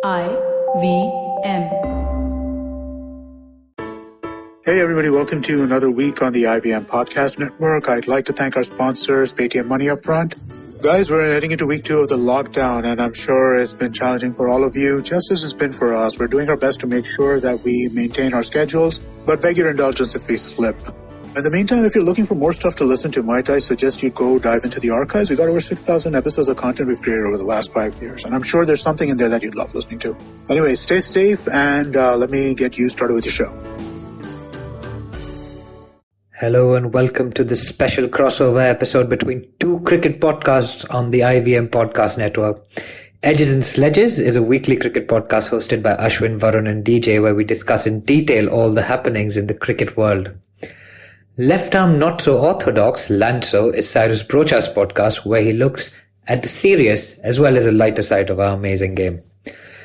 IVM. Hey everybody, welcome to another week on the IVM Podcast Network. I'd like to thank our sponsors, Paytm Money Upfront. Guys, we're heading into week 2 of the lockdown, and I'm sure it's been challenging for all of you, just as it's been for us. We're doing our best to make sure that we maintain our schedules, but beg your indulgence if we slip. In the meantime, if you're looking for more stuff to listen to, might I suggest you go dive into the archives. We've got over 6,000 episodes of content we've created over the last 5 years, and I'm sure there's something in there that you'd love listening to. Anyway, stay safe, and let me get you started with your show. Hello and welcome to this special crossover episode between two cricket podcasts on the IVM Podcast Network. Edges and Sledges is a weekly cricket podcast hosted by Ashwin, Varun and DJ, where we discuss in detail all the happenings in the cricket world. Left Arm Not So Orthodox, LANSO, is Cyrus Braocha's podcast where he looks at the serious as well as the lighter side of our amazing game.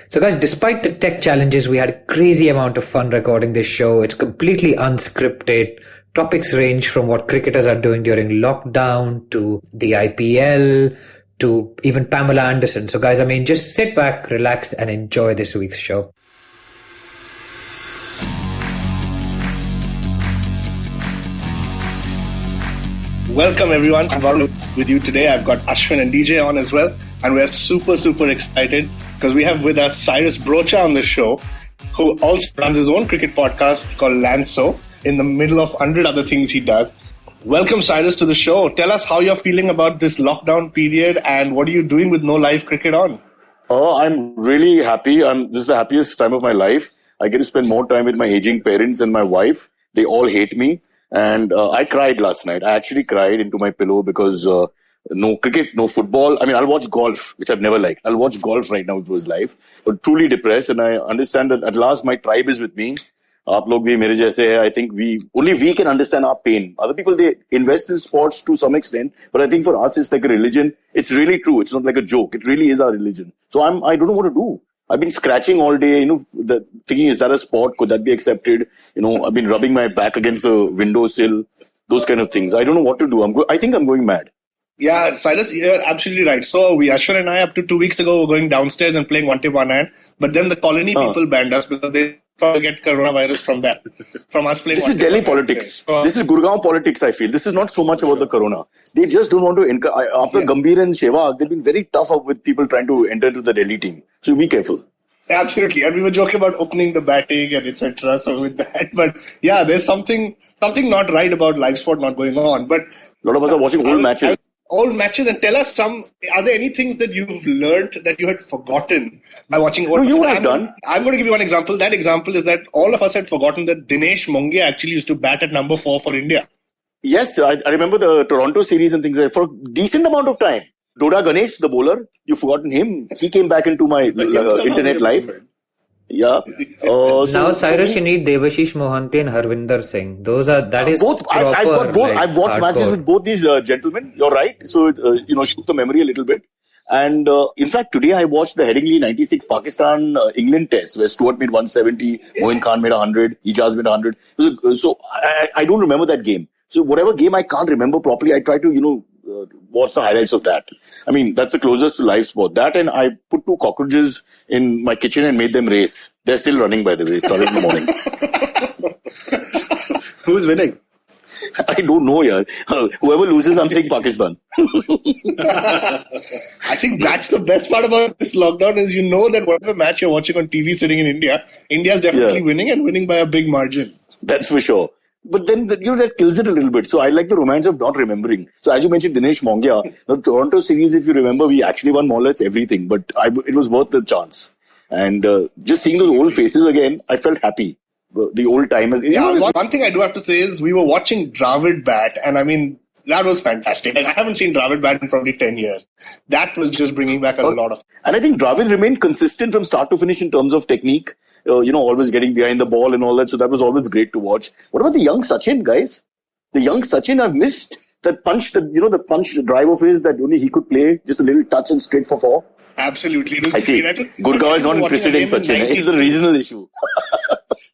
So guys, despite the tech challenges, we had a crazy amount of fun recording this show. It's completely unscripted. Topics range from what cricketers are doing during lockdown to the IPL to even Pamela Anderson. So guys, just sit back, relax and enjoy this week's show. Welcome everyone. I'm Varun with you today. I've got Ashwin and DJ on as well. And we're super excited because we have with us Cyrus Braocha on the show, who also runs his own cricket podcast called LANSO, in the middle of 100 other things he does. Welcome, Cyrus, to the show. Tell us how you're feeling about this lockdown period and what are you doing with no live cricket on? Oh, I'm really happy. This is the happiest time of my life. I get to spend more time with my aging parents and my wife. They all hate me. And I cried last night. I actually cried into my pillow because no cricket, no football. I'll watch golf, which I've never liked. I'll watch golf right now if it was live. But truly depressed. And I understand that at last my tribe is with me. आप लोग भी मेरे जैसे हैं. I think only we can understand our pain. Other people, they invest in sports to some extent, but I think for us it's like a religion. It's really true. It's not like a joke. It really is our religion. So I don't know what to do. I've been scratching all day, thinking, is that a sport? Could that be accepted? I've been rubbing my back against the windowsill, those kind of things. I don't know what to do. I think I'm going mad. Yeah, Cyrus, you're absolutely right. So Ashwin and I, up to 2 weeks ago, were going downstairs and playing one tip one hand, but then the colony people banned us because they get coronavirus from that, from us playing. This is Delhi politics. This is Gurgaon politics, I feel. This is not so much about the corona. They just don't want to, after Gambhir and Sehwag, they've been very tough up with people trying to enter into the Delhi team. So be careful. Absolutely. And we were joking about opening the batting and etc. So with that, but yeah, there's something not right about live sport not going on. But a lot of us are watching old matches. Old matches, and tell us are there any things that you've learned that you had forgotten by watching old matches? You have done. I'm going to give you one example. That example is that all of us had forgotten that Dinesh Mongia actually used to bat at number 4 for India. Yes, I remember the Toronto series and things like that for a decent amount of time. Doda Ganesh, the bowler, you've forgotten him. He came back into my internet life. Yeah. Now, Cyrus, you need Devashish Mohanty and Harvinder Singh. That is both. I've got both. I've watched matches with both these gentlemen. You're right. So, shoot the memory a little bit. And in fact, today I watched the Headingley 96 Pakistan England test where Stuart made 170, Moin Khan made 100, Ijaz made 100. So I don't remember that game. So whatever game I can't remember properly, I try to, watch the highlights of that. That's the closest to live sport. That, and I put 2 cockroaches in my kitchen and made them race. They're still running, by the way. Sorry in the morning. Who's winning? I don't know, yaar. Whoever loses, I'm saying Pakistan. I think that's the best part about this lockdown is that whatever match you're watching on TV sitting in India is definitely winning and winning by a big margin. That's for sure. But then, that kills it a little bit. So I like the romance of not remembering. So as you mentioned, Dinesh Mongia, the Toronto series, if you remember, we actually won more or less everything. But it was worth the chance. And just seeing those old faces again, I felt happy. The old timers. One thing I do have to say is we were watching Dravid bat. And that was fantastic. And I haven't seen Dravid bat in probably 10 years. That was just bringing back a lot of... And I think Dravid remained consistent from start to finish in terms of technique. Always getting behind the ball and all that. So that was always great to watch. What about the young Sachin, guys? The young Sachin, I've missed that punch, the punch drive of his that only he could play. Just a little touch and straight for 4. Absolutely. I see. Gurgaon is not interested in Sachin. It's the regional issue.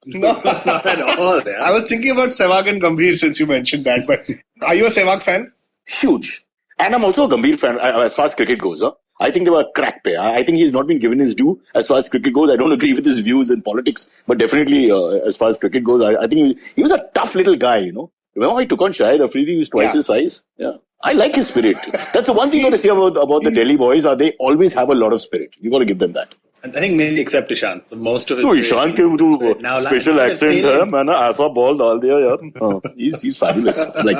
No, not at all. I was thinking about Sehwag and Gambhir since you mentioned that. But are you a Sehwag fan? Huge. And I'm also a Gambhir fan as far as cricket goes. I think they were a crack pair. I think he's not been given his due as far as cricket goes. I don't agree with his views in politics, but definitely as far as cricket goes, I think he was a tough little guy, Remember he took on Shahid Afridi, he was twice his size. Yeah. I like his spirit. That's the one thing you got to say about the Delhi boys, they always have a lot of spirit. You got to give them that. I think maybe except Ishan. Most of his Ishan ke special accent hai, maine aisa ball dal diya yaar. He's fabulous. Like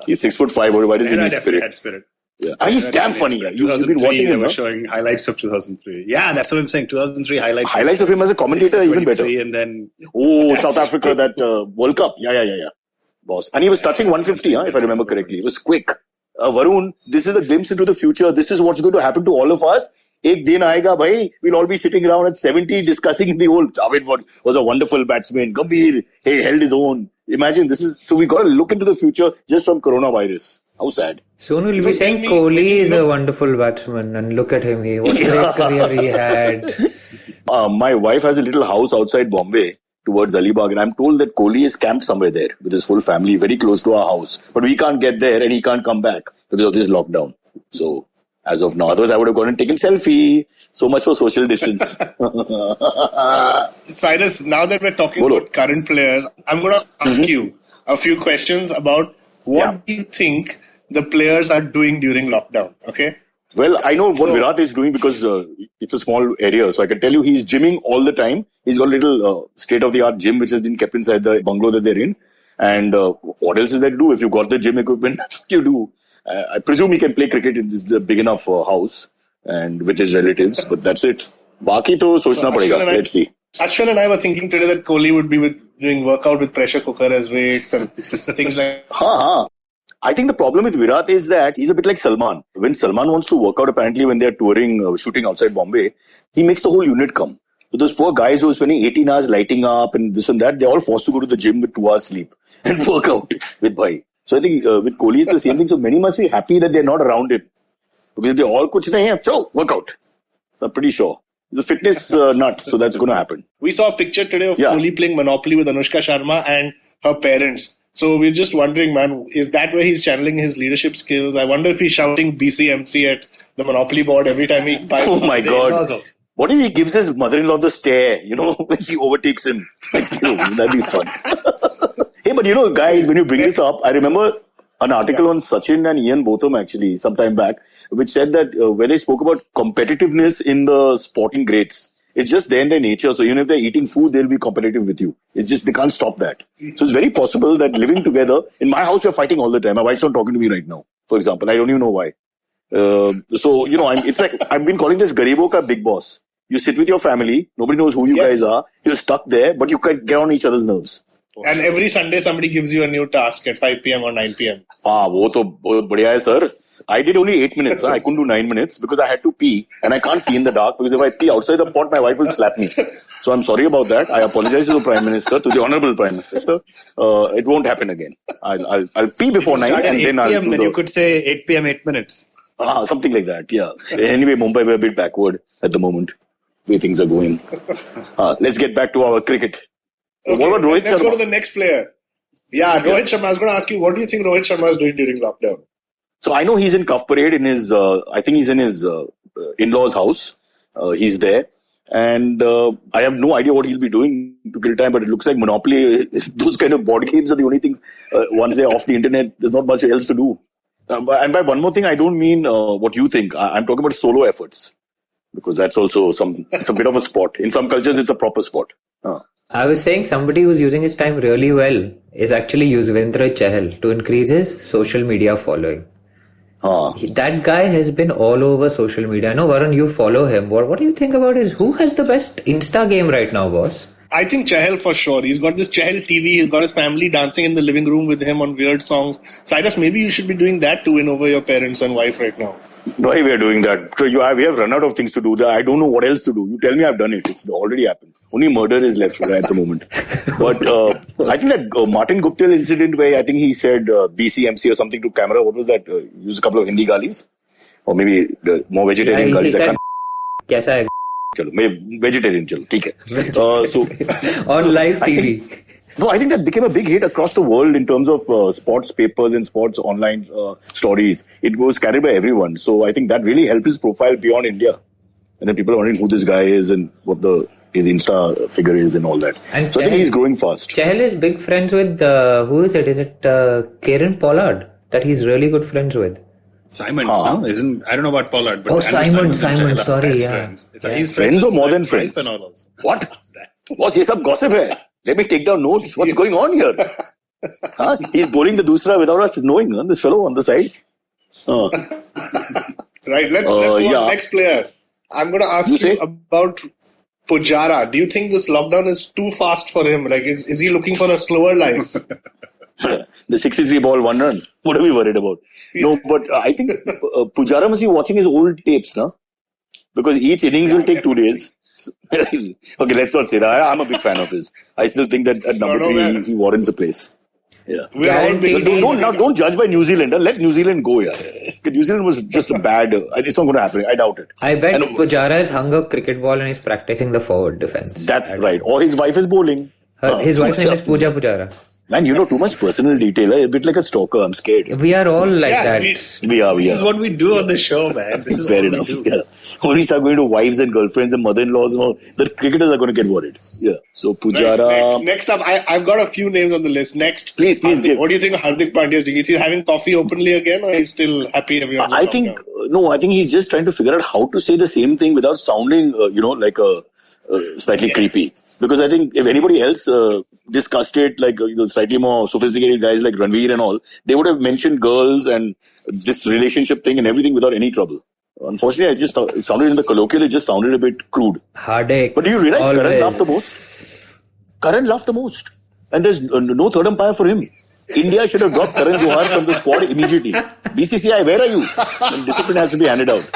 he's 6'5", why does he need spirit? Yeah. He's damn funny. You've been watching him. They were showing highlights of 2003. Yeah, that's what I'm saying. 2003 highlights. Highlights of him as a commentator, even better. And then South Africa, that World Cup. Yeah. Boss. And he was touching 150, if I remember correctly. It was quick. Varun, this is a glimpse into the future. This is what's going to happen to all of us. Ek din aayega, bhai. We'll all be sitting around at 70 discussing the old Javed was a wonderful batsman. Gambhir, he held his own. Imagine so we got to look into the future just from coronavirus. How sad. Soon we'll be saying Kohli is a wonderful batsman and look at him. What a great career he had. My wife has a little house outside Bombay towards Alibag, and I'm told that Kohli is camped somewhere there with his full family, very close to our house. But we can't get there and he can't come back because of this lockdown. So, as of now, otherwise I would have gone and taken selfie. So much for social distance. Cyrus, now that we're talking about current players, I'm going to ask you a few questions about what do you think the players are doing during lockdown, okay? Well, I know what Virat is doing because it's a small area. So I can tell you he's gymming all the time. He's got a little state-of-the-art gym which has been kept inside the bungalow that they're in. And what else is there to do? If you've got the gym equipment, that's what you do. I presume he can play cricket in this big enough house and with his relatives, but that's it. Baki to sochna padega. Let's see. Ashwin and I were thinking today that Kohli would be doing workout with pressure cooker as weights and things like that. I think the problem with Virat is that he's a bit like Salman. When Salman wants to work out, apparently when they're touring, shooting outside Bombay, he makes the whole unit come. So those poor guys who are spending 18 hours lighting up and this and that, they're all forced to go to the gym with 2 hours sleep and work out with Bhai. So I think with Kohli it's the same thing. So many must be happy that they're not around him. Because they all kuch nahi hai, so work out. So I'm pretty sure. He's a fitness nut, so that's going to happen. We saw a picture today of Kohli playing Monopoly with Anushka Sharma and her parents. So we're just wondering, man, is that where he's channeling his leadership skills? I wonder if he's shouting BCMC at the Monopoly board every time he buys. Oh my God. What if he gives his mother-in-law the stare, when she overtakes him? That'd be fun. Hey, but guys, when you bring this up, I remember an article on Sachin and Ian Botham actually, sometime back, which said that where they spoke about competitiveness in the sporting greats. It's just there in their nature. So even if they're eating food, they'll be competitive with you. It's just, they can't stop that. So it's very possible that living together, in my house, we're fighting all the time. My wife's not talking to me right now, for example. I don't even know why. It's like, I've been calling this Garibo ka big boss. You sit with your family. Nobody knows who you guys are. You're stuck there, but you can get on each other's nerves. And every Sunday, somebody gives you a new task at 5 p.m. or 9 p.m. वो तो बहुत बढ़िया है, sir. I did only 8 minutes. I couldn't do 9 minutes because I had to pee. And I can't pee in the dark because if I pee outside the pot, my wife will slap me. So I'm sorry about that. I apologize to the Prime Minister, to the Honorable Prime Minister. It won't happen again. I'll pee before 9 and then I'll do you could say 8 p.m., 8 minutes. Something like that, yeah. Anyway, Mumbai, we're a bit backward at the moment. Way things are going. Let's get back to our cricket. Okay, what about Rohit Sharma? Let's go to the next player. Yeah, Rohit Sharma. I was going to ask you, what do you think Rohit Sharma is doing during lockdown? So I know he's in Cuff Parade in his, I think he's in his in-laws' house. He's there. And I have no idea what he'll be doing to kill time, but it looks like Monopoly, those kind of board games are the only things, once they're off the internet, there's not much else to do. And by one more thing, I don't mean what you think. I'm talking about solo efforts. Because that's also it's a bit of a sport. In some cultures, it's a proper sport. I was saying somebody who's using his time really well is actually Yuzvendra Chahal to increase his social media following. That guy has been all over social media. I know, Varun, you follow him. What do you think about who has the best Insta game right now, boss? I think Chahal for sure. He's got this Chahal TV. He's got his family dancing in the living room with him on weird songs. Cyrus, maybe you should be doing that to win over your parents and wife right now. No way we are doing that. So we have run out of things to do. I don't know what else to do. You tell me I've done it. It's already happened. Only murder is left at the moment. But I think that Martin Guptill incident where I think he said BCMC or something to camera. What was that? Use a couple of Hindi galis? Or maybe more vegetarian galis. He said, कैसा है? चलो मैं vegetarian चलो ठीक है. So on live TV. No, I think that became a big hit across the world in terms of sports papers and sports online stories. It was carried by everyone. So I think that really helped his profile beyond India. And then people are wondering who this guy is and what his Insta figure is and all that. And so I think he's growing fast. Chahal is big friends with, who is it? Is it Kieran Pollard that he's really good friends with? Simon, no? I don't know about Pollard. But Simon, sorry, yeah. He's friends or more than friends? What? What's this? Gossip hai? Let me take down notes. What's going on here? He's bowling the dusra without us knowing, this fellow on the side. Right, let's go on. Next player. I'm going to ask you about Pujara. Do you think this lockdown is too fast for him? Like, is he looking for a slower life? The 63 ball, 1 run. What are we worried about? No, but I think Pujara must be watching his old tapes, no? Because each innings will take 2 days. Okay, let's not say that. I'm a big fan of his. I still think that at number 3, he warrants the place. Yeah. Don't judge by New Zealand. Let New Zealand go, yeah. New Zealand was just a bad. It's not going to happen. I doubt it. I bet Pujara has hung a cricket ball and he's practicing the forward defense. That's right. Or his wife is bowling. His wife's name is Pooja Pujara. Man, you know too much personal detail. A bit like a stalker. I'm scared. We are all like that. We are. This is what we do on the show, man. This is fair enough. Yeah. When we start going to wives and girlfriends and mother-in-laws and all, the cricketers are going to get worried. Yeah. So Pujara. Right, next up, I've got a few names on the list. Next, please give. What do you think Hardik Pandya is doing? Is he having coffee openly again, or is he still happy? I think he's just trying to figure out how to say the same thing without sounding, like slightly creepy. Because I think if anybody else discussed it, like slightly more sophisticated guys like Ranveer and all, they would have mentioned girls and this relationship thing and everything without any trouble. Unfortunately, it sounded in the colloquial, it just sounded a bit crude. Hardik. But do you realize Karan laughed the most? Karan laughed the most. And there's no third umpire for him. India should have dropped Karan Johar from the squad immediately. BCCI, where are you? And discipline has to be handed out.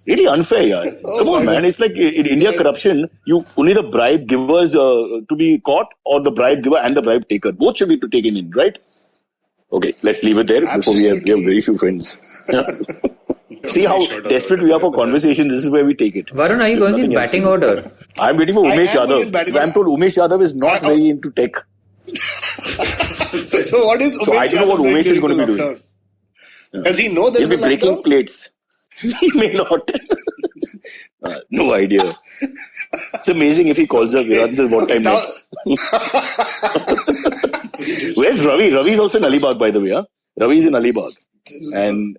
Really unfair, yaar. Come on, man. It's like in India corruption, you only the bribe givers to be caught or the bribe giver and the bribe taker. Both should be taken in, right? Okay, let's leave it there before we have very few friends. See how desperate we are for conversation. This is where we take it. Varun, are you going in batting order? I'm waiting for Umesh Yadav. I'm told Umesh Yadav is not very into tech. So what is Umesh So I don't know what Umesh is going to be doing. Does he know there's He'll be breaking plates. He may not. No idea. It's amazing if he calls up Virat and says, what time next? Where's Ravi? Ravi's also in Alibag, by the way. Huh? Ravi's in Alibag. And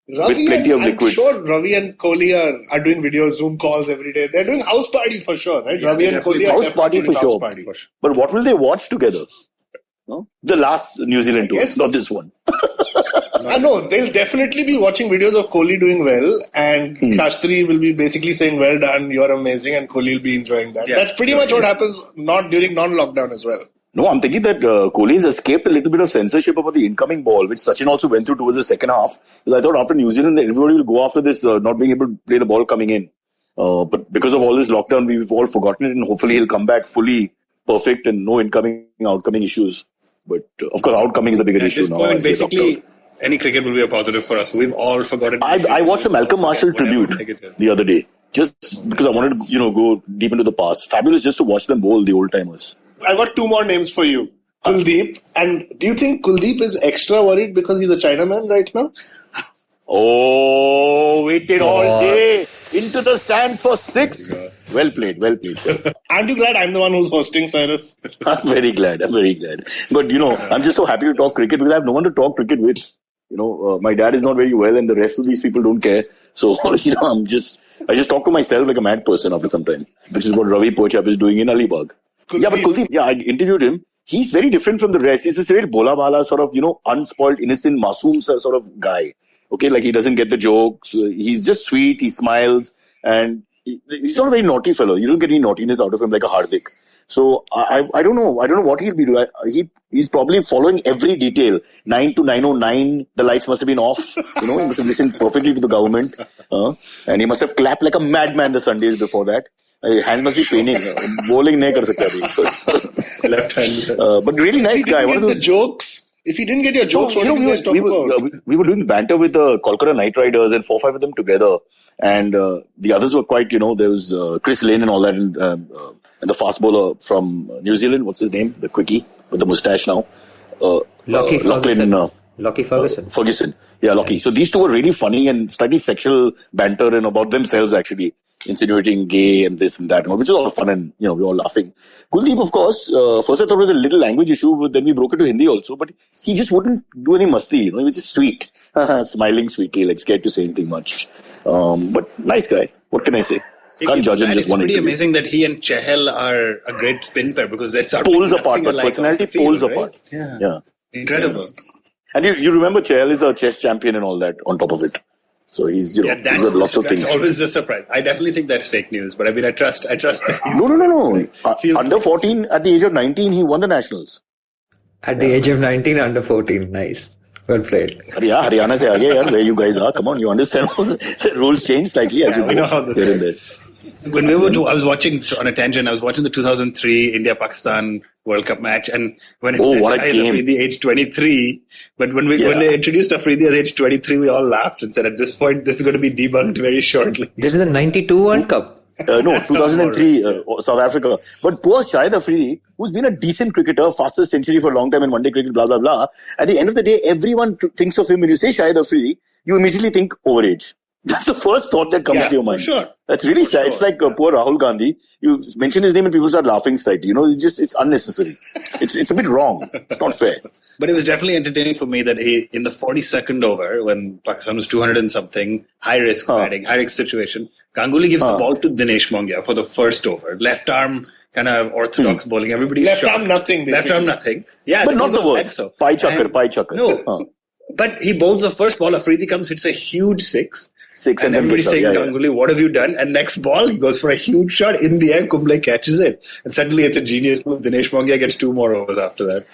with plenty of liquids. I'm sure Ravi and Kohli are doing video Zoom calls every day. They're doing house party for sure, right? Yeah, Ravi and Kohli are house party for sure. But what will they watch together? No? The last New Zealand tour, not this one. I know, they'll definitely be watching videos of Kohli doing well, and Shastri will be basically saying, well done, you're amazing, and Kohli will be enjoying that. Yeah, that's pretty much what happens during non-lockdown as well. No, I'm thinking that Kohli has escaped a little bit of censorship about the incoming ball, which Sachin also went through towards the second half. Because I thought after New Zealand, everybody will go after this not being able to play the ball coming in. But because of all this lockdown, we've all forgotten it, and hopefully he'll come back fully perfect and no outcoming issues. But of course, outcoming is the bigger issue now. Basically, any cricket will be a positive for us. We've all forgotten. I watched a Malcolm Marshall tribute the other day, just because I wanted to go deep into the past. Fabulous just to watch them bowl, the old timers. I got 2 more names for you. Kuldeep. And do you think Kuldeep is extra worried because he's a Chinaman right now? Oh, waited all day into the stands for 6. Well played, sir. Aren't you glad I'm the one who's hosting, Cyrus? I'm very glad. But, I'm just so happy to talk cricket because I have no one to talk cricket with. My dad is not very well and the rest of these people don't care. So, I just talk to myself like a mad person after some time, which is what Ravi Pochap is doing in Alibag. Yeah, but Kuldeep, I interviewed him. He's very different from the rest. He's a very bola bala sort of, unspoiled, innocent, masoom sort of guy. Okay, like he doesn't get the jokes. He's just sweet. He smiles. And he's not a very naughty fellow. You don't get any naughtiness out of him like a Hardik. So I don't know. I don't know what he'll be doing. He's probably following every detail. 9 to 9:09, the lights must have been off. He must have listened perfectly to the government. And he must have clapped like a madman the Sundays before that. Hands must be paining. Bowling nahi kar sakta abhi. Left hand. But really nice guy. One of those jokes. If he didn't get your jokes, what did you guys talk about? We were doing banter with the Kolkata Knight Riders and 4-5 of them together. And the others were quite, there was Chris Lane and all that. And and the fast bowler from New Zealand. What's his name? The quickie with the mustache now. Lockie Ferguson. Ferguson. Yeah, Lockie. So these two were really funny and slightly sexual banter and about themselves actually, insinuating gay and this and that, which is all fun and, we were all laughing. Kuldeep, of course, first I thought it was a little language issue, but then we broke it to Hindi also, but he just wouldn't do any masti, he was just sweet, smiling sweetly, like scared to say anything much. But nice guy. What can I say? Can't judge him just one interview. It's pretty amazing that he and Chahal are a great spin pair because they're sort of poles apart, but personality poles apart. Yeah. Incredible. Yeah. And you remember Chahal is a chess champion and all that on top of it. So he's, he's got lots of things. That's always the surprise. I definitely think that's fake news, but I mean, I trust that. No. Under 14, at the age of 19, he won the nationals. At the age of 19, under 14. Nice. Well played. Yeah, Haryana se aage, where you guys are. Come on, you understand. The rules change slightly as you we know how this is. When I was watching, on a tangent, I was watching the 2003 India-Pakistan World Cup match, and when it said Shahid Afridi age 23, but when they introduced Afridi as age 23, we all laughed and said, at this point, this is going to be debunked very shortly. This is the 92 World Cup? No, 2003, South Africa. But poor Shahid Afridi, who's been a decent cricketer, fastest century for a long time in one-day cricket, blah, blah, blah. At the end of the day, everyone thinks of him. When you say Shahid Afridi, you immediately think overage. That's the first thought that comes to your mind. For sure. That's really sad. It's like poor Rahul Gandhi. You mention his name and people start laughing slightly. It's unnecessary. It's a bit wrong. It's not fair. But it was definitely entertaining for me that in the 42nd over, when Pakistan was 200 and something, high risk batting, high risk situation, Ganguly gives the ball to Dinesh Mongia for the first over. Left arm, kind of orthodox bowling. Everybody's left arm nothing. Basically. Left arm nothing. Yeah, but not the worst. So. Pai Chakkar. No. But he bowls the first ball. Afridi comes, hits a huge six. And everybody's saying, Ganguly, what have you done? And next ball, he goes for a huge shot in the air. Kumble catches it. And suddenly it's a genius move. Dinesh Mongia gets 2 more overs after that.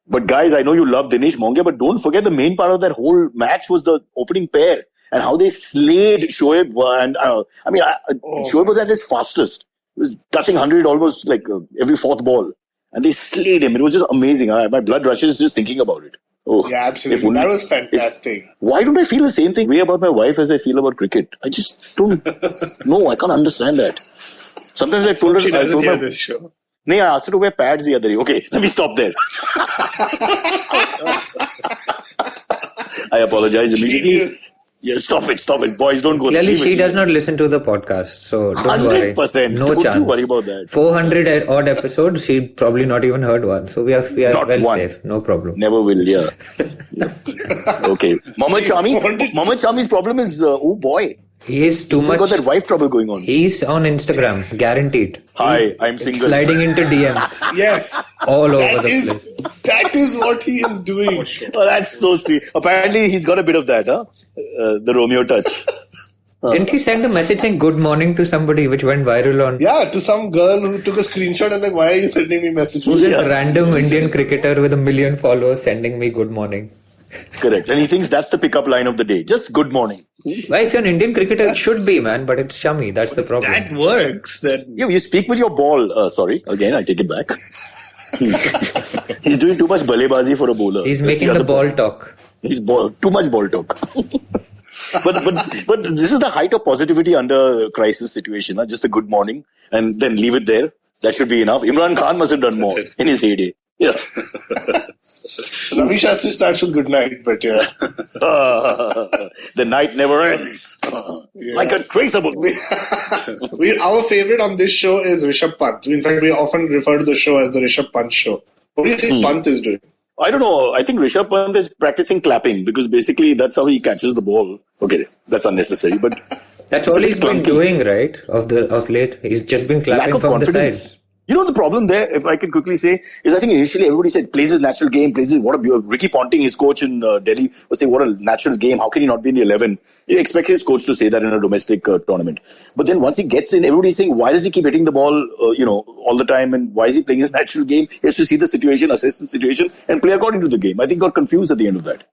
But guys, I know you love Dinesh Mongia, but don't forget the main part of that whole match was the opening pair and how they slayed Shoaib. And Shoaib was at his fastest. He was touching 100 almost like every fourth ball. And they slayed him. It was just amazing. My blood rushes just thinking about it. Oh, yeah, absolutely. That was fantastic. Why don't I feel the same way about my wife as I feel about cricket? I just don't know. I can't understand that. Sometimes I told her... She doesn't hear this show. No, I asked her to wear pads the other day. Okay, let me stop there. I apologize immediately. Yeah, stop it. Boys, don't go. Clearly, she does not listen to the podcast, so don't 100%. worry. No don't chance. You worry about that. 400 odd episodes, she probably not even heard one. So we are safe. No problem. Never will, yeah. Okay. Mohammad Shami's problem is, oh boy. He is too much. Got that wife trouble going on. He's on Instagram, guaranteed. Hi, I'm single. Sliding into DMs. Yes. All over the place. That is what he is doing. Oh, that's so sweet. Apparently, he's got a bit of that, huh? The Romeo touch. Didn't he send a message saying good morning to somebody which went viral on? Yeah, to some girl who took a screenshot and like, why are you sending me messages? Who's this random Indian cricketer with 1 million followers sending me good morning? Correct. And he thinks that's the pickup line of the day. Just good morning. Why, if you're an Indian cricketer, it should be, man, but it's Shami. That's the problem. That works. You speak with your ball. Sorry. Again, I take it back. He's doing too much ballebazi for a bowler. He's making the ball talk. Too much ball talk. But this is the height of positivity under crisis situation. Just a good morning and then leave it there. That should be enough. Imran Khan must have done more in his heyday. Yeah. Ravi Shastri starts with good night, but yeah. The night never ends. Like a traceable. Our favorite on this show is Rishabh Pant. In fact, we often refer to the show as the Rishabh Pant show. What do you think Pant is doing? I don't know. I think Rishabh Pant is practicing clapping because basically that's how he catches the ball. Okay, that's unnecessary, but that's all he's been doing, right? Of late, he's just been clapping from the sides. You know the problem there, if I can quickly say, is I think initially everybody said plays his natural game, Ricky Ponting, his coach in Delhi, was saying what a natural game, how can he not be in the 11? You expect his coach to say that in a domestic tournament. But then once he gets in, everybody's saying, why does he keep hitting the ball, all the time, and why is he playing his natural game? He has to see the situation, assess the situation, and play according to the game. I think he got confused at the end of that.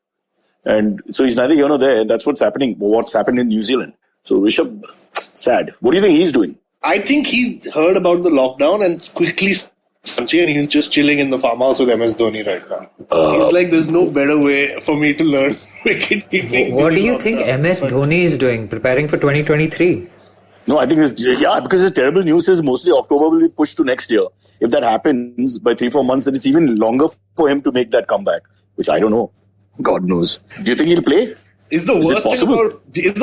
And so he's neither here nor there, and that's what's happened in New Zealand. So Rishabh, sad. What do you think he's doing? I think he heard about the lockdown and quickly and he's just chilling in the farmhouse with MS Dhoni right now. He's like, there's no better way for me to learn wicket keeping. What do you think MS Dhoni is doing? Preparing for 2023? No, I think because the terrible news is mostly October will be pushed to next year. If that happens by 3-4 months, then it's even longer for him to make that comeback, which I don't know. God knows. Do you think he'll play? Is the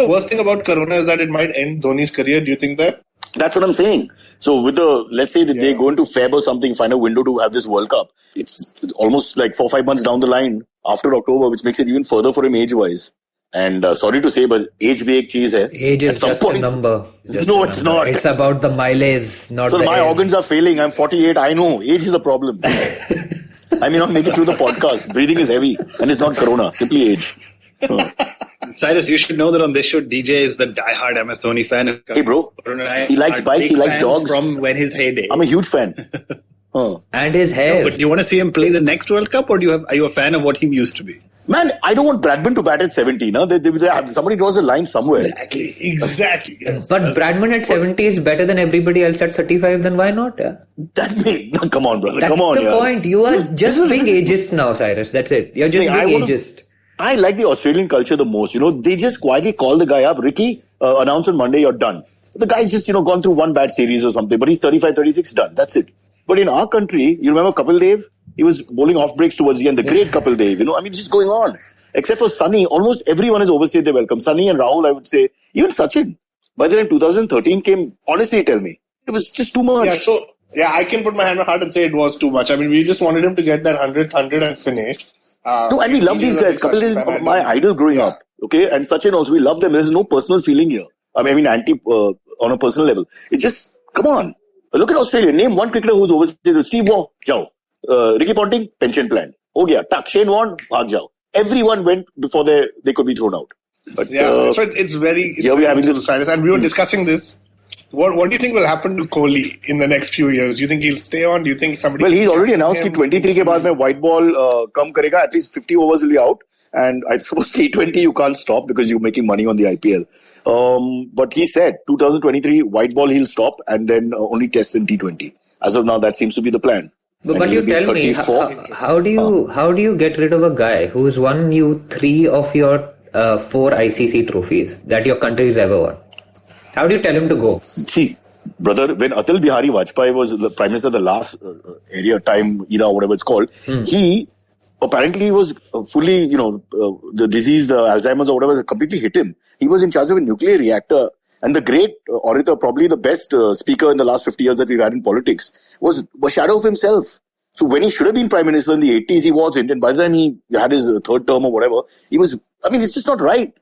worst thing about Corona is that it might end Dhoni's career? Do you think that? That's what I'm saying. So let's say that they go into Feb or something, find a window to have this World Cup. It's almost like 4-5 months down the line after October, which makes it even further for him age-wise. And sorry to say, but age bhi ek cheez hai. Age is just a number. It's not. It's about the mileage, not so the my age. Organs are failing. I'm 48. I know. Age is a problem. I may not make it through the podcast. Breathing is heavy. And it's not Corona. Simply age. Cyrus, you should know that on this show, DJ is the diehard MS Dhoni fan. Hey, bro. He likes bikes. He likes dogs. From when his heyday. I'm a huge fan. And his hair. No, but do you want to see him play the next World Cup, or are you a fan of what he used to be? Man, I don't want Bradman to bat at 70. No? Somebody draws a line somewhere. Exactly. Yes. But Bradman at 70 is better than everybody else at 35, then why not? Yeah? Come on, brother. That's come on. That's the point. You are just being ageist now, Cyrus. That's it. You're just being ageist. I like the Australian culture the most. They just quietly call the guy up. Ricky, announce on Monday, you're done. The guy's just, gone through one bad series or something, but he's 35, 36, done. That's it. But in our country, you remember Kapil Dev? He was bowling off breaks towards the end. The great Kapil Dev, just going on. Except for Sunny, almost everyone has overstayed their welcome. Sunny and Rahul, I would say. Even Sachin. By the time 2013 came, honestly tell me, it was just too much. I can put my hand on heart and say it was too much. I mean, we just wanted him to get that 100 and finish. And we love these guys. Kapil is my idol growing up. Okay, and Sachin also, we love them. There's no personal feeling here. I mean, on a personal level. It just, come on. Look at Australia. Name one cricketer who's overstayed. Steve Waugh, jao. Ricky Ponting, pension plan. Ho gaya. Tak, Shane Warne, bhag jao. Everyone went before they could be thrown out. But so it's very. We're having this, and we were discussing this. What do you think will happen to Kohli in the next few years? Do you think he'll stay on? Do you think somebody? Well, he's already announced that 23 ke baad mein white ball come karega. At least 50 overs will be out. And I suppose T20 you can't stop because you're making money on the IPL. But he said 2023 white ball he'll stop and then only tests in T20. As of now, that seems to be the plan. But you tell me, how do you get rid of a guy who's won you 3 of your 4 ICC trophies that your country's ever won? How do you tell him to go? See, brother, when Atal Bihari Vajpayee was the Prime Minister, the last era, whatever it's called, he apparently was fully, the disease, the Alzheimer's or whatever, completely hit him. He was in charge of a nuclear reactor. And the great orator, probably the best speaker in the last 50 years that we've had in politics, was a shadow of himself. So when he should have been Prime Minister in the 80s, he wasn't. And by the time he had his third term or whatever, it's just not right.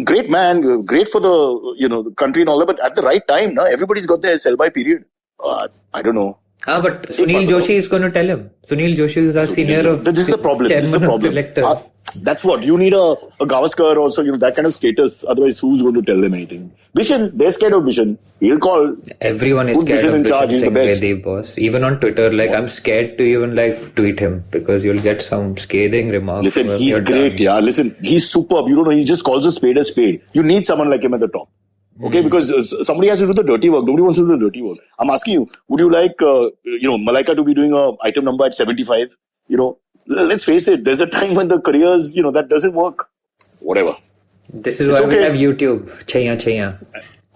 Great man, great for the country and all that, but at the right time, everybody's got their sell-by period. I don't know. But Sunil Joshi is going to tell him. Sunil Joshi is our senior This is the problem. Chairman of selectors. That's what. You need a Gavaskar also, that kind of status. Otherwise, who's going to tell them anything? Bishan, they're scared of Bishan. He'll call. Everyone is scared of Bishan Singh Bedi, boss. Even on Twitter, I'm scared to even tweet him because you'll get some scathing remarks. Listen, he's great, yeah. Listen, he's superb. You don't know, he just calls a spade a spade. You need someone like him at the top. Okay, because somebody has to do the dirty work. Nobody wants to do the dirty work. I'm asking you, would you like, Malaika to be doing a item number at 75? Let's face it, there's a time when the careers, that doesn't work. Whatever. This is why we have YouTube. Chaiya.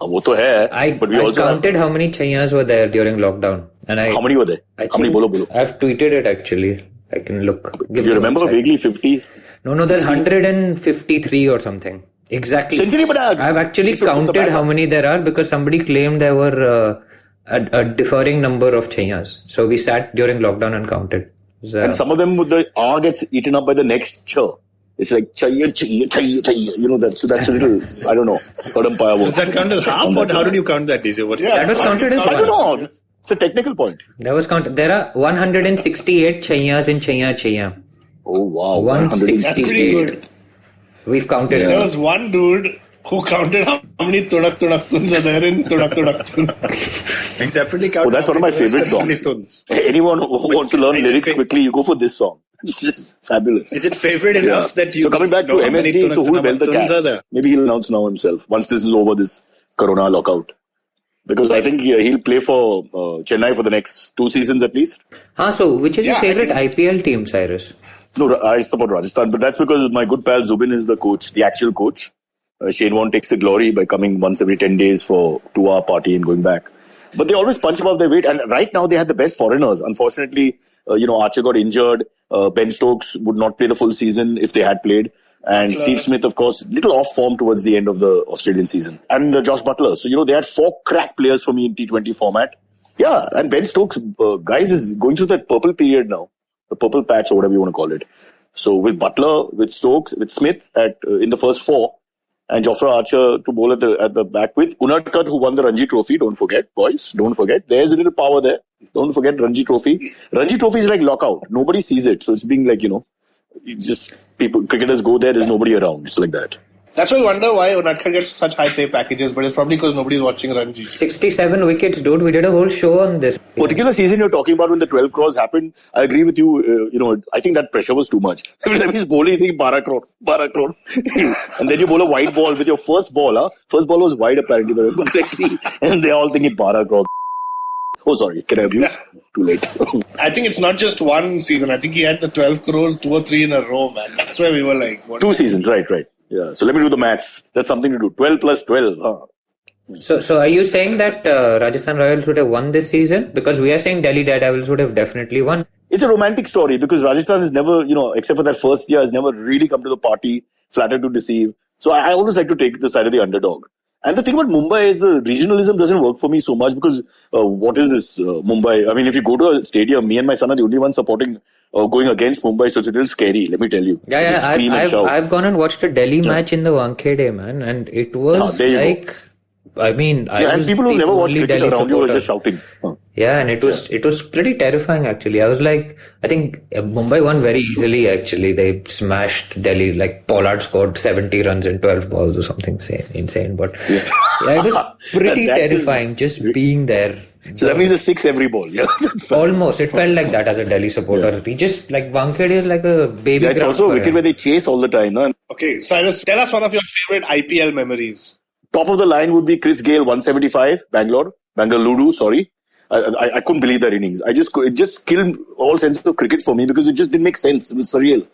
वो तो है. I counted how many chaiyas were there during lockdown. And how many were there? How many? Bolo. I've tweeted it actually. I can look. Do you remember vaguely 50? No, there's 153 or something. Exactly. Century, but I've actually counted how many there are because somebody claimed there were a differing number of chaiyas. So we sat during lockdown and counted. And some of them, the R gets eaten up by the next ch. It's like chaiya. That's a little, I don't know. Does that count as half or how did you count that, DJ? That was counted as one. I don't know. It's a technical point. That was counted. There are 168 chaiyas in chaiya. Oh, wow. 168. We've counted it. There was one dude who counted how many tunak tuns are there in tunak tun. He definitely counted. Oh, that's one of my favorite songs. Anyone who wants to learn lyrics quickly, you go for this song. It's just fabulous. Is it favorite enough that you... So coming back to MSD, so who will belt the cat? Maybe he'll announce now himself, once this is over, this Corona lockout. Because I think he'll play for Chennai for the next 2 seasons at least. So which is your favorite IPL team, Cyrus? No, I support Rajasthan, but that's because my good pal Zubin is the coach, the actual coach. Shane Warne takes the glory by coming once every 10 days for 2-hour party and going back. But they always punch above their weight. And right now they had the best foreigners. Unfortunately, Archer got injured. Ben Stokes would not play the full season if they had played. And Steve Smith, of course, little off form towards the end of the Australian season. And Josh Butler. So, they had 4 crack players for me in T20 format. Yeah, and Ben Stokes, guys, is going through that purple period now. The purple patch or whatever you want to call it. So with Butler, with Stokes, with Smith in the first 4, and Jofra Archer to bowl at the back with Unadkat, who won the Ranji Trophy. Don't forget, boys. Don't forget. There's a little power there. Don't forget Ranji Trophy. Ranji Trophy is like lockout. Nobody sees it. So it's being like, it's just cricketers go there. There's nobody around. It's like that. That's why I wonder why Unadkat gets such high pay packages, but it's probably because nobody's watching Ranji. 67 wickets, dude. We did a whole show on this. Particular season you're talking about when the 12 crores happened, I agree with you. I think that pressure was too much. Every time he's bowling, you think 12 crore. And then you bowl a wide ball with your first ball. First ball was wide apparently, correctly. And they all think it's 12 crore. Oh, sorry. Can I abuse? Too late. I think it's not just one season. I think he had the 12 crores 2 or 3 in a row, man. That's why we were like... 2 seasons, right. Yeah, so let me do the maths. That's something to do. 12 plus 12. So are you saying that Rajasthan Royals would have won this season? Because we are saying Delhi Daredevils would have definitely won. It's a romantic story because Rajasthan has never, except for that first year, has never really come to the party, flattered to deceive. So I always like to take the side of the underdog. And the thing about Mumbai is the regionalism doesn't work for me so much because what is this Mumbai? I mean, if you go to a stadium, me and my son are the only ones supporting going against Mumbai, so it's a little scary, let me tell you. Yeah, I've gone and watched a Delhi match in the Wankhede, man, and it was like... I mean, and people who never watched cricket Delhi around you were just shouting. Yeah, and it was pretty terrifying actually. I was like, I think Mumbai won very easily actually. They smashed Delhi, like Pollard scored 70 runs in 12 balls or something insane. But yeah, it was pretty terrifying just being there. So that means a 6 every ball. Yeah, almost. It felt like that as a Delhi supporter. Yeah. We just like Wankhede is like a baby. Yeah, it's also a wicket where they chase all the time. No? Okay, Cyrus, tell us one of your favorite IPL memories. Top of the line would be Chris Gayle, 175, Bengaluru, sorry. I couldn't believe that innings. It just killed all sense of cricket for me because it just didn't make sense. It was surreal.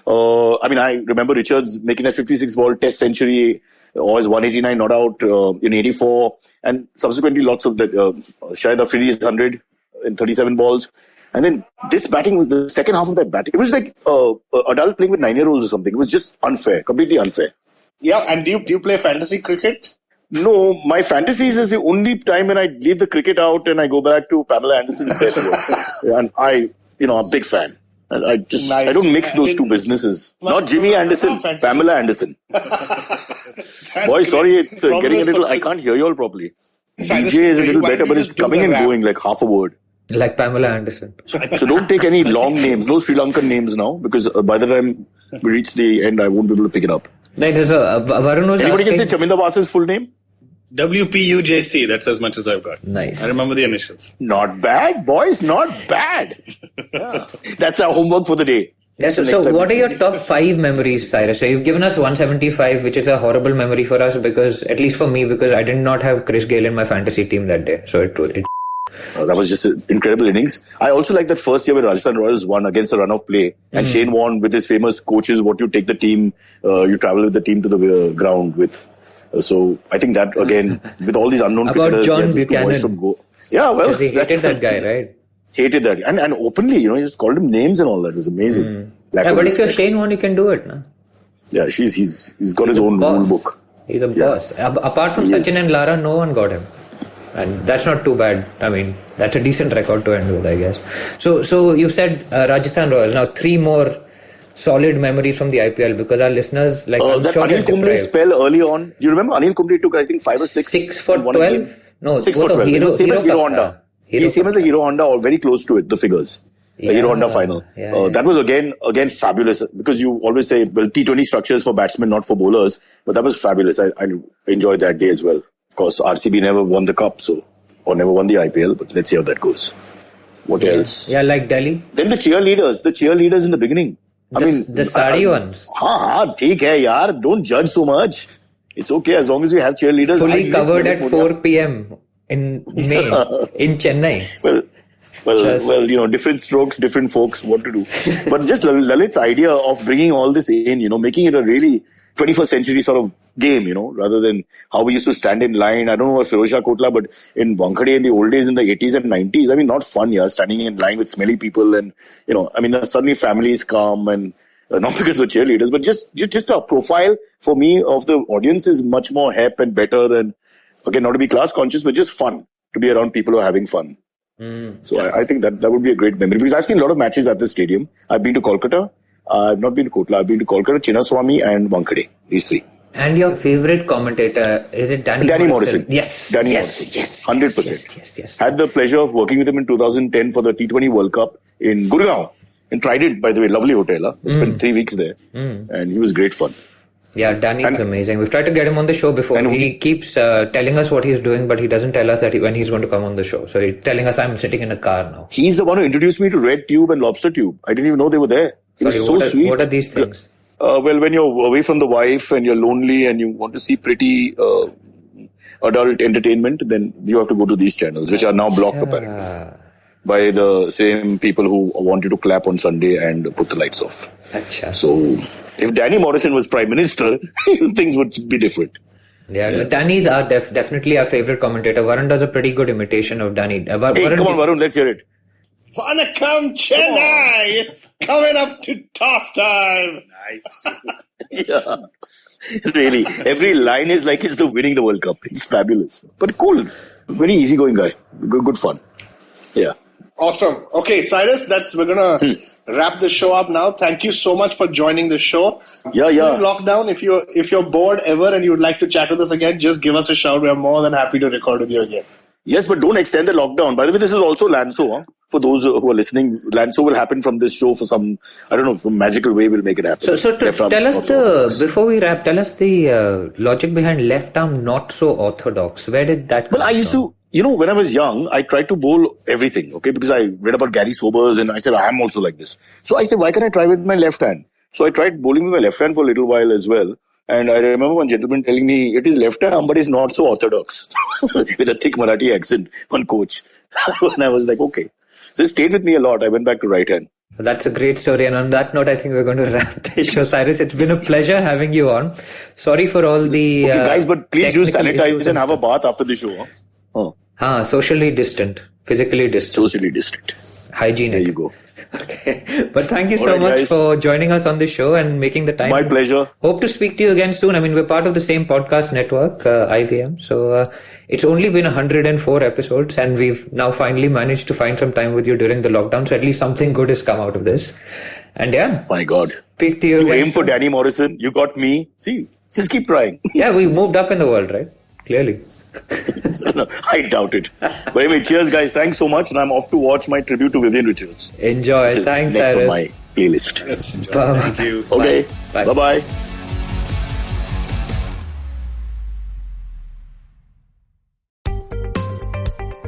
I remember Richards making a 56 ball test century, or his 189 not out in 84, and subsequently lots of that. Shahid Afridi's 100 in 37 balls. And then this batting, the second half of that batting, it was like adult playing with 9-year-olds or something. It was just unfair, completely unfair. Yeah, and do you play fantasy cricket? No, my fantasies is the only time when I leave the cricket out and I go back to Pamela Anderson's best works. And I'm a big fan. And I don't mix those two businesses. Not Jimmy Anderson, Pamela Anderson. Boy, sorry, it's getting a little, I can't hear you all properly. DJ is a little better, but it's coming and going like half a word. Like Pamela Anderson. So don't take any long names, no Sri Lankan names now, because by the time we reach the end, I won't be able to pick it up. Right, so Varun was Anybody can say Chaminda Basa's full name? WPUJC, that's as much as I've got. Nice. I remember the initials. Not bad, boys, not bad. Yeah. That's our homework for the day. Yeah, so what are your top 5 memories, Cyrus? So you've given us 175, which is a horrible memory for us because, at least for me, because I did not have Chris Gayle in my fantasy team that day. So it that was just an incredible innings. I also like that first year when Rajasthan Royals won against the run of play. And Shane Warne with his famous coaches, what you take the team, you travel with the team to the ground with. So I think that, again, with all these unknown cricketers. About John Buchanan. Yeah, well. He hated that guy, right? Hated that. And openly, he just called him names and all that. It was amazing. Yeah, but if you're Shane Warne, you can do it, no? Yeah, he's got his own rule book. He's a boss. Apart from Sachin and Lara, no one got him. And that's not too bad. I mean, that's a decent record to end with, I guess. So you said Rajasthan Royals. Now 3 more solid memories from the IPL because our listeners like that Anil Kumble spell early on. Do you remember Anil Kumble took I think 5 or 6? 6 for 12? No, 6 for 12. Same as Hero Honda. He's same as the Hero Honda or very close to it. The figures. The Hero Honda final. That was again fabulous because you always say well T20 structures for batsmen, not for bowlers. But that was fabulous. I enjoyed that day as well. Of course, RCB never won the cup, or never won the IPL, but let's see how that goes. What else? Yeah, like Delhi. Then the cheerleaders in the beginning. The sari ones. ठीक है यार. Don't judge so much. It's okay as long as we have cheerleaders. Fully covered at 4 p.m. in May in Chennai. Well, different strokes, different folks, what to do. But just Lalit's idea of bringing all this in, making it a really 21st century sort of game, rather than how we used to stand in line. I don't know about Firozshah Kotla, but in Wankhede in the old days, in the 80s and 90s, I mean, not fun, standing in line with smelly people and, suddenly families come and not because of cheerleaders, but just a profile for me of the audience is much more hep and better and, again, not to be class conscious, but just fun to be around people who are having fun. So I think that would be a great memory because I've seen a lot of matches at the stadium. I've been to Kolkata. I've not been to Kotla. I've been to Kolkata, Chinnaswamy and Wankhede. These three. And your favorite commentator, is it Danny Morrison? Yes. Danny Morrison. Yes. 100%. Yes. Had the pleasure of working with him in 2010 for the T20 World Cup in Gurgaon. In Trident, by the way, lovely hotel. I spent 3 weeks there. And he was great fun. Yeah, Danny is amazing. We've tried to get him on the show before. He keeps telling us what he's doing, but he doesn't tell us that when he's going to come on the show. So he's telling us I'm sitting in a car now. He's the one who introduced me to Red Tube and Lobster Tube. I didn't even know they were there. It was so sweet. What are these things? Well, when you're away from the wife and you're lonely and you want to see pretty adult entertainment, then you have to go to these channels, which are now blocked apparently by the same people who want you to clap on Sunday and put the lights off. Achha. So, if Danny Morrison was Prime Minister, things would be different. Yeah. Danny's are definitely our favorite commentator. Varun does a pretty good imitation of Danny. Come on, Varun, let's hear it. Vanakkam Chennai! It's coming up to toss time! Nice. Yeah. Really. Every line is like it's winning the World Cup. It's fabulous. But cool. Very easygoing guy. Good fun. Yeah. Awesome. Okay, Cyrus, we're going to wrap the show up now. Thank you so much for joining the show. Yeah. During lockdown, if you're bored ever and you would like to chat with us again, just give us a shout. We're more than happy to record with you again. Yes, but don't extend the lockdown. By the way, this is also LANSO. Huh? For those who are listening, LANSO will happen from this show for some, some magical way we'll make it happen. So tell us before we wrap, tell us the logic behind left arm not so orthodox. Where did that come from? Well, I used to, when I was young, I tried to bowl everything, okay? Because I read about Gary Sobers and I said, I'm also like this. So I said, why can't I try with my left hand? So I tried bowling with my left hand for a little while as well. And I remember one gentleman telling me, it is left arm, but it's not so orthodox. With a thick Marathi accent, one coach. And I was like, okay. So it stayed with me a lot. I went back to right hand. That's a great story. And on that note, I think we're going to wrap the show. Cyrus, it's been a pleasure having you on. Sorry for all the... Okay, guys, but please use sanitize and have a bath after the show. Huh? Socially distant. Physically distant. Socially distant. Hygienic. There you go. Okay. But thank you so much for joining us on the show and making the time. My pleasure. Hope to speak to you again soon. I mean, we're part of the same podcast network, IVM. So it's only been 104 episodes and we've now finally managed to find some time with you during the lockdown. So at least something good has come out of this. And my God. Speak to you again. You aim for Danny Morrison. You got me. See, just keep trying. Yeah, we moved up in the world, right? Clearly. No, I doubt it. But anyway, cheers, guys. Thanks so much. And I'm off to watch my tribute to Vivian Richards. Enjoy. Thanks, next Cyrus. on my playlist. Yes, bye. Thank you. Okay. Bye. Bye-bye.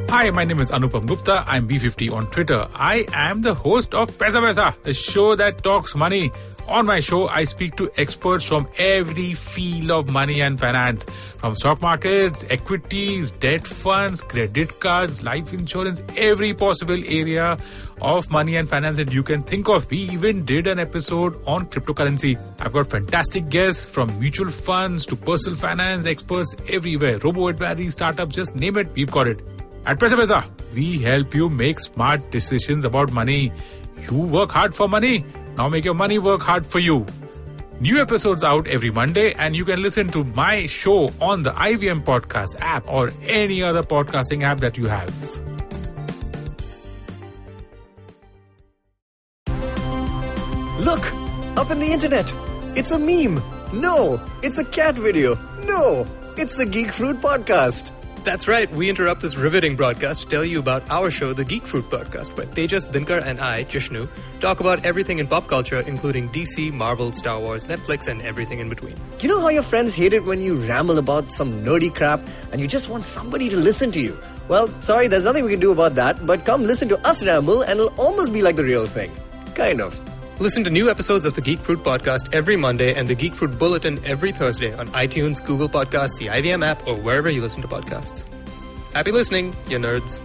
Hi, my name is Anupam Gupta. I'm B50 on Twitter. I am the host of Paisa Vaisa, the show that talks money. On my show, I speak to experts from every field of money and finance, from stock markets, equities, debt funds, credit cards, life insurance, every possible area of money and finance that you can think of. We even did an episode on cryptocurrency. I've got fantastic guests from mutual funds to personal finance experts everywhere. Robo-advisory, startups, just name it, we've got it. At Paisa Vaisa, we help you make smart decisions about money. You work hard for money. Now make your money work hard for you. New episodes out every Monday and you can listen to my show on the IVM Podcast app or any other podcasting app that you have. Look! Up in the internet! It's a meme! No! It's a cat video! No! It's the Geek Fruit Podcast! That's right. We interrupt this riveting broadcast to tell you about our show, The Geek Fruit Podcast, where Tejas, Dinkar and I, Jishnu, talk about everything in pop culture, including DC, Marvel, Star Wars, Netflix, and everything in between. You know how your friends hate it when you ramble about some nerdy crap and you just want somebody to listen to you? Well, sorry, there's nothing we can do about that, but come listen to us ramble and it'll almost be like the real thing. Kind of. Listen to new episodes of the Geek Fruit Podcast every Monday and the Geek Fruit Bulletin every Thursday on iTunes, Google Podcasts, the IVM app, or wherever you listen to podcasts. Happy listening, you nerds.